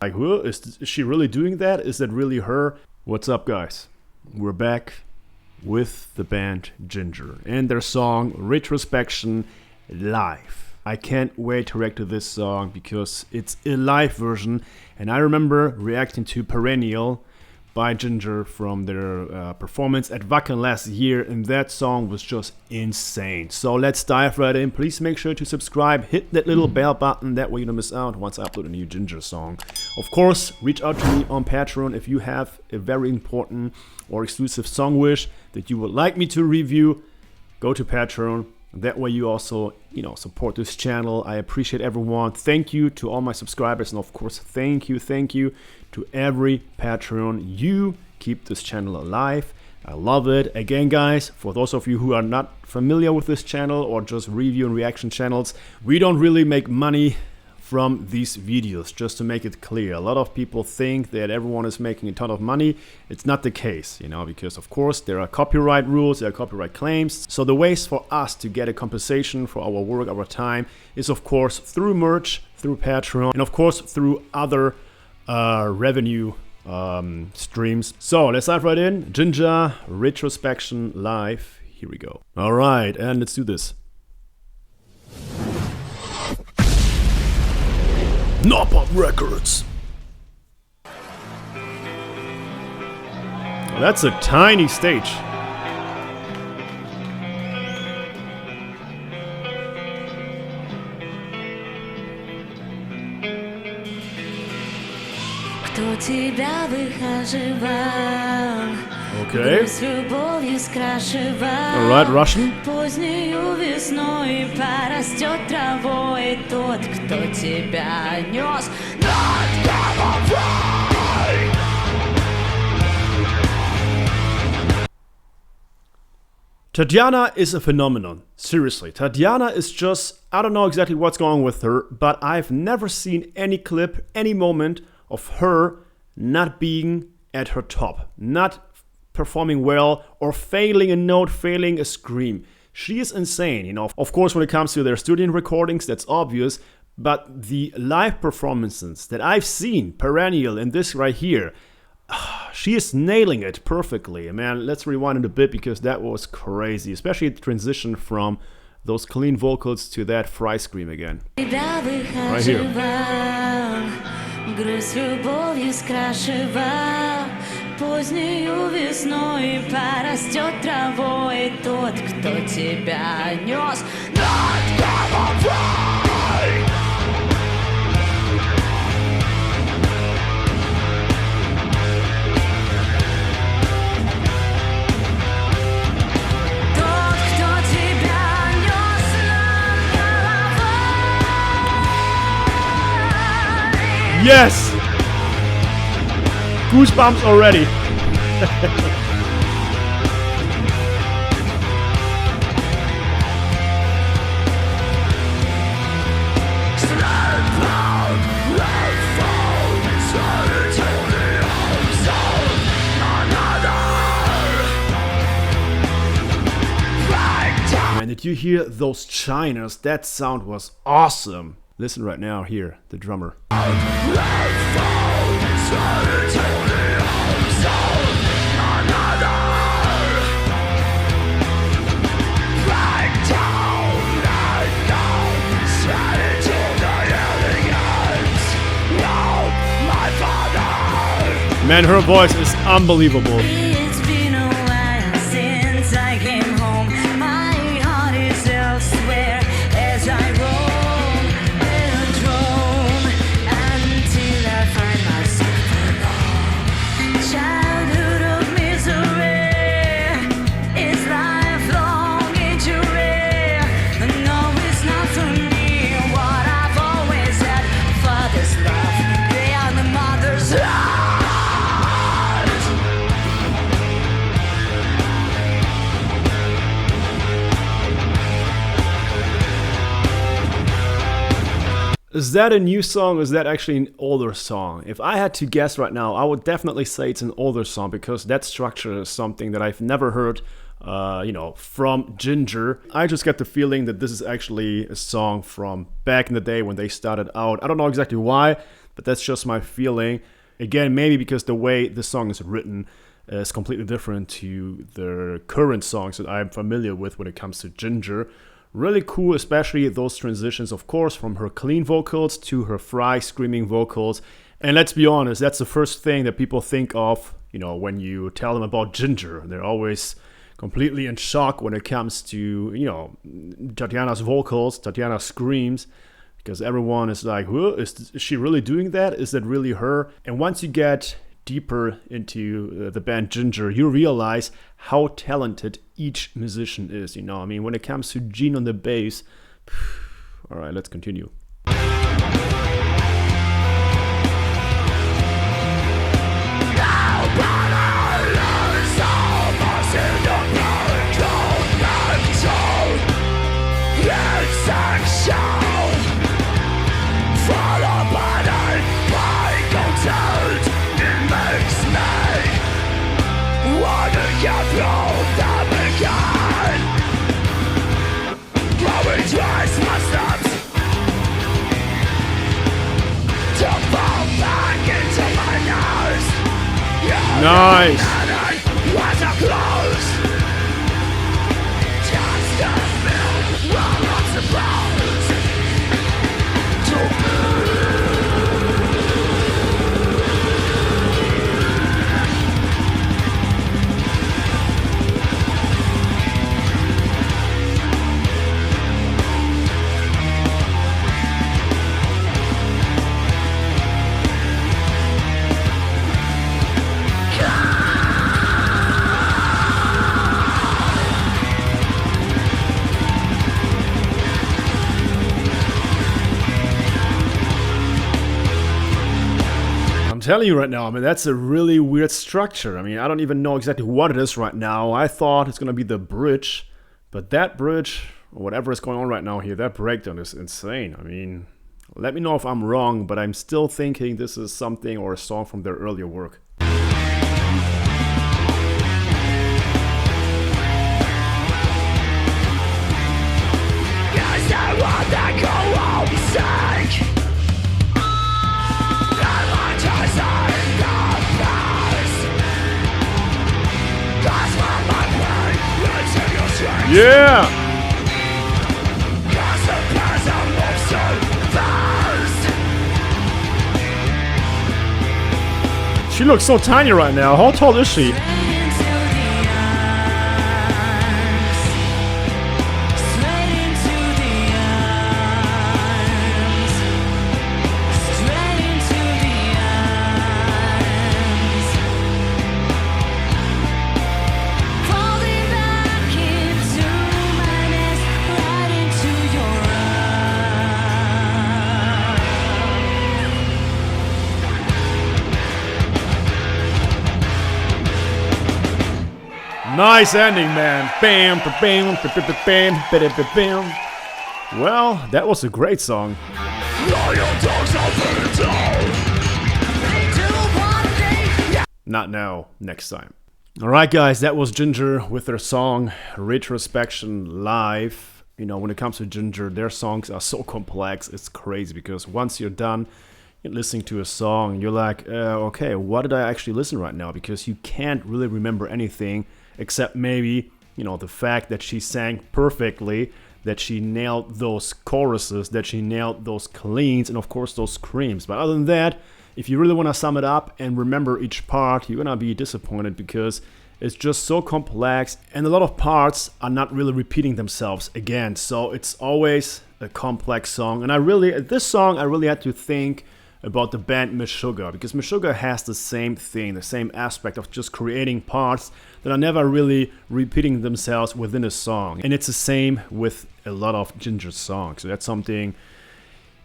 Like, who is she really doing that? Is that really her? What's up, guys? We're back with the band Jinjer and their song Retrospection live. I can't wait to react to this song because it's a live version, and I remember reacting to Perennial by Jinjer from their performance at Wacken last year, and that song was just insane. So let's dive right in. Please make sure to subscribe, hit that little bell button, that way you don't miss out once I upload a new Jinjer song. Of course, reach out to me on Patreon if you have a very important or exclusive song wish that you would like me to review. Go to Patreon. That way you also, support this channel. I appreciate everyone. Thank you to all my subscribers, and of course, thank you to every Patreon. You keep this channel alive. I love it. Again, guys, for those of you who are not familiar with this channel or just review and reaction channels, we don't really make money from these videos, just to make it clear. A lot of people think that everyone is making a ton of money. It's not the case, because of course there are copyright rules, there are copyright claims. So the ways for us to get a compensation for our work, our time, is of course through merch, through Patreon, and of course through other revenue streams. So let's dive right in. Jinjer, Retrospection live. Here we go. All right, and let's do this. Pop Records. That's a tiny stage. Кто тебя выхаживал? Okay. С любовью скрашивал. Alright, Russian. Позднею весной порастет травой тот, кто тебя нес над головой. Tatiana is a phenomenon. Seriously, Tatiana is just, I don't know exactly what's going on with her, but I've never seen any clip, any moment of her not being at her top, not performing well, or failing a note, failing a scream. She is insane, Of course, when it comes to their studio recordings, that's obvious, but the live performances that I've seen, Perennial and this right here, she is nailing it perfectly. Man, let's rewind it a bit because that was crazy, especially the transition from those clean vocals to that fry scream again. Right here. Грусть любовью скрашивал, позднею весной порастет травой тот, кто тебя нес над головой. Тот, кто тебя нес над головой. Yes! Goosebumps already. Man, did you hear those chimes? That sound was awesome. Listen right now, here, the drummer. Man, her voice is unbelievable. It's been a while since I came home. My heart is elsewhere as I roam and roam until I find myself alone. Childhood of misery is lifelong injury. No, it's not for me what I've always had. Father's love beyond the mother's love. Is that a new song or is that actually an older song? If I had to guess right now, I would definitely say it's an older song because that structure is something that I've never heard, from Jinjer. I just get the feeling that this is actually a song from back in the day when they started out. I don't know exactly why, but that's just my feeling. Again, maybe because the way the song is written is completely different to the current songs that I'm familiar with when it comes to Jinjer. Really cool, especially those transitions, of course, from her clean vocals to her fry screaming vocals. And let's be honest, that's the first thing that people think of, when you tell them about Jinjer. They're always completely in shock when it comes to, Tatiana's vocals, Tatiana's screams, because everyone is like, whoa, is she really doing that? Is that really her? And once you get deeper into the band Jinjer, you realize how talented each musician is. When it comes to Gene on the bass, all right, let's continue. Nice. I'm telling you right now, that's a really weird structure. I don't even know exactly what it is right now. I thought it's gonna be the bridge, but that bridge, or whatever is going on right now here, that breakdown is insane. Let me know if I'm wrong, but I'm still thinking this is something or a song from their earlier work. Yeah! She looks so tiny right now. How tall is she? Nice ending, man. Bam, bam, bam, bam, bam, bam. Well, that was a great song. Not now, next time. Alright guys, that was Jinjer with their song Retrospection Live. When it comes to Jinjer, their songs are so complex, it's crazy, because once you're done listening to a song, you're like, okay, what did I actually listen right now? Because you can't really remember anything except maybe, the fact that she sang perfectly, that she nailed those choruses, that she nailed those cleans, and of course those screams. But other than that, if you really want to sum it up and remember each part, you're gonna be disappointed because it's just so complex and a lot of parts are not really repeating themselves again. So it's always a complex song. And this song, I really had to think about the band Meshuggah, because Meshuggah has the same thing, the same aspect of just creating parts that are never really repeating themselves within a song. And it's the same with a lot of Jinjer songs. So that's something,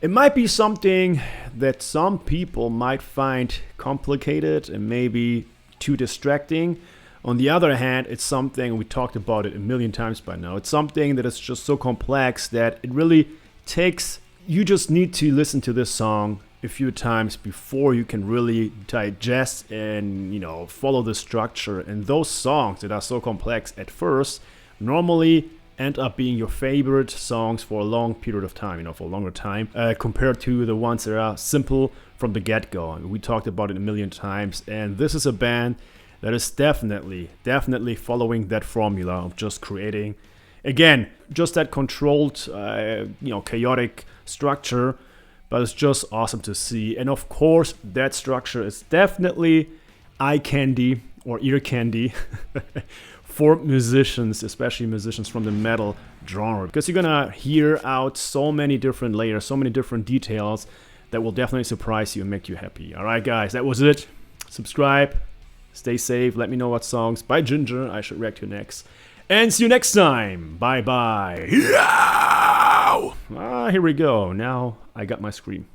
it might be something that some people might find complicated and maybe too distracting. On the other hand, it's something, we talked about it a million times by now, it's something that is just so complex that it really takes, you just need to listen to this song a few times before you can really digest and follow the structure. And those songs that are so complex at first, normally end up being your favorite songs for a long period of time, for a longer time, compared to the ones that are simple from the get-go. We talked about it a million times, and this is a band that is definitely following that formula of just creating, again, just that controlled, chaotic structure, but it's just awesome to see. And of course, that structure is definitely eye candy or ear candy for musicians, especially musicians from the metal genre, because you're gonna hear out so many different layers, so many different details that will definitely surprise you and make you happy. All right, guys, that was it. Subscribe, stay safe, let me know what songs by Jinjer I should react to next. And see you next time. Bye-bye. Here we go. Now I got my scream.